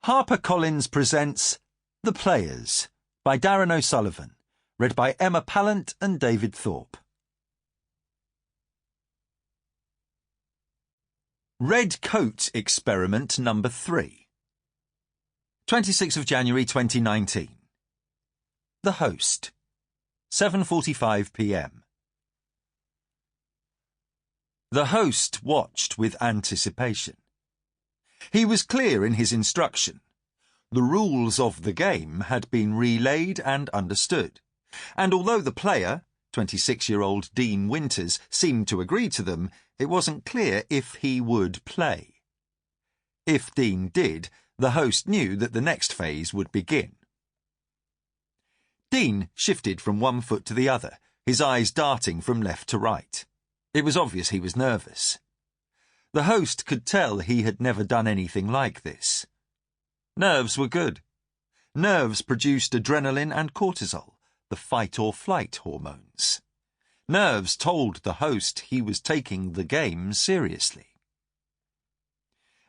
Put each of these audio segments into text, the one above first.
HarperCollins presents The Players by Darren O'Sullivan, read by Emma Pallant and David Thorpe. Red Coat Experiment Number 3. 26th of January 2019. The Host. 7:45 p.m. The host watched with anticipation. He was clear in his instruction. The rules of the game had been relayed and understood, and although the player, 26-year-old Dean Winters, seemed to agree to them, it wasn't clear if he would play. If Dean did, the host knew that the next phase would begin. Dean shifted from one foot to the other, his eyes darting from left to right. It was obvious he was nervous. The host could tell he had never done anything like this. Nerves were good. Nerves produced adrenaline and cortisol, the fight-or-flight hormones. Nerves told the host he was taking the game seriously.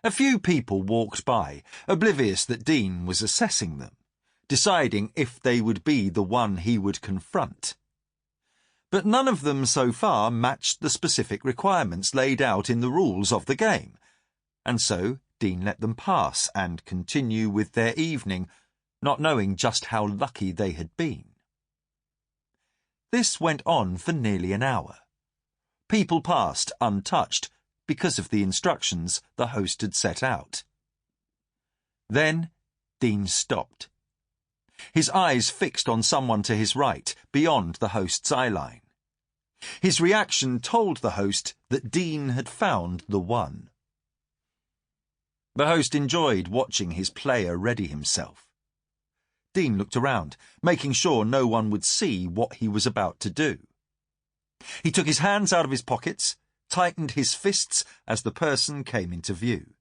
A few people walked by, oblivious that Dean was assessing them, deciding if they would be the one he would confront. But none of them so far matched the specific requirements laid out in the rules of the game, and so Dean let them pass and continue with their evening, not knowing just how lucky they had been. This went on for nearly an hour. People passed untouched because of the instructions the host had set out. Then Dean stopped. His eyes fixed on someone to his right, beyond the host's eye line. His reaction told the host that Dean had found the one. The host enjoyed watching his player ready himself. Dean looked around, making sure no one would see what he was about to do. He took his hands out of his pockets, tightened his fists as the person came into view.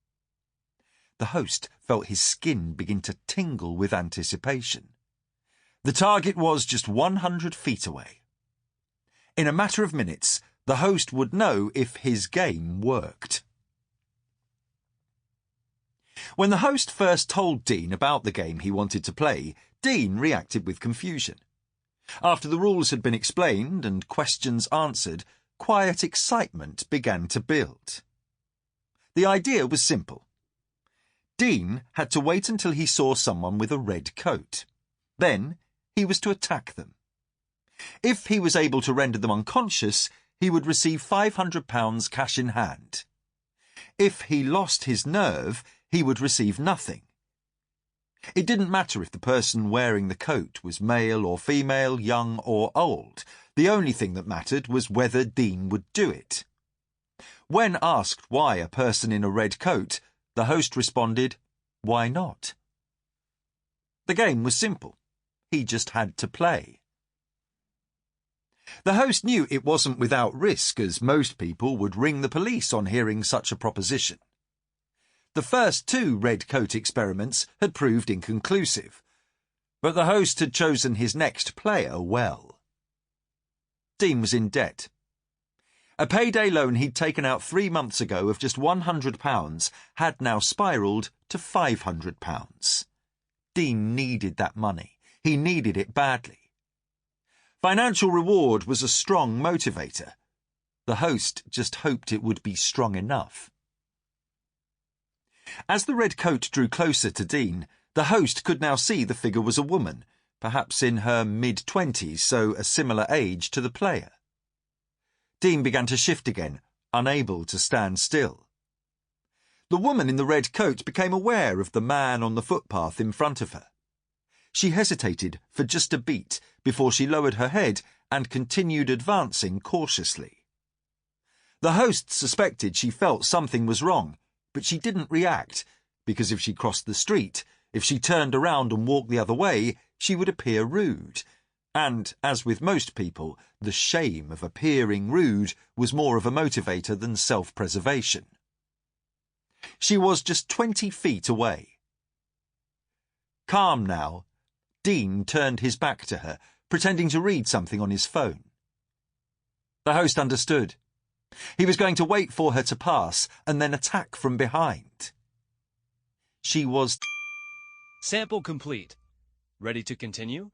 The host felt his skin begin to tingle with anticipation. The target was just 100 feet away. In a matter of minutes, the host would know if his game worked. When the host first told Dean about the game he wanted to play, Dean reacted with confusion. After the rules had been explained and questions answered, quiet excitement began to build. The idea was simple. Dean had to wait until he saw someone with a red coat. Then he was to attack them. If he was able to render them unconscious, he would receive £500 cash in hand. If he lost his nerve, he would receive nothing. It didn't matter if the person wearing the coat was male or female, young or old. The only thing that mattered was whether Dean would do it. When asked why a person in a red coat, the host responded, "Why not?" The game was simple. He just had to play. The host knew it wasn't without risk, as most people would ring the police on hearing such a proposition. The first two red coat experiments had proved inconclusive, but the host had chosen his next player well. Dean was in debt. A payday loan he'd taken out 3 months ago of just £100 had now spiralled to £500. Dean needed that money. He needed it badly. Financial reward was a strong motivator. The host just hoped it would be strong enough. As the red coat drew closer to Dean, the host could now see the figure was a woman, perhaps in her mid-20s, so a similar age to the player. Dean began to shift again, unable to stand still. The woman in the red coat became aware of the man on the footpath in front of her. She hesitated for just a beat before she lowered her head and continued advancing cautiously. The host suspected she felt something was wrong, but she didn't react, because if she crossed the street, if she turned around and walked the other way, she would appear rude. And, as with most people, the shame of appearing rude was more of a motivator than self-preservation. She was just 20 feet away. Calm now, Dean turned his back to her, pretending to read something on his phone. The host understood. He was going to wait for her to pass and then attack from behind. She was Sample complete. Ready to continue?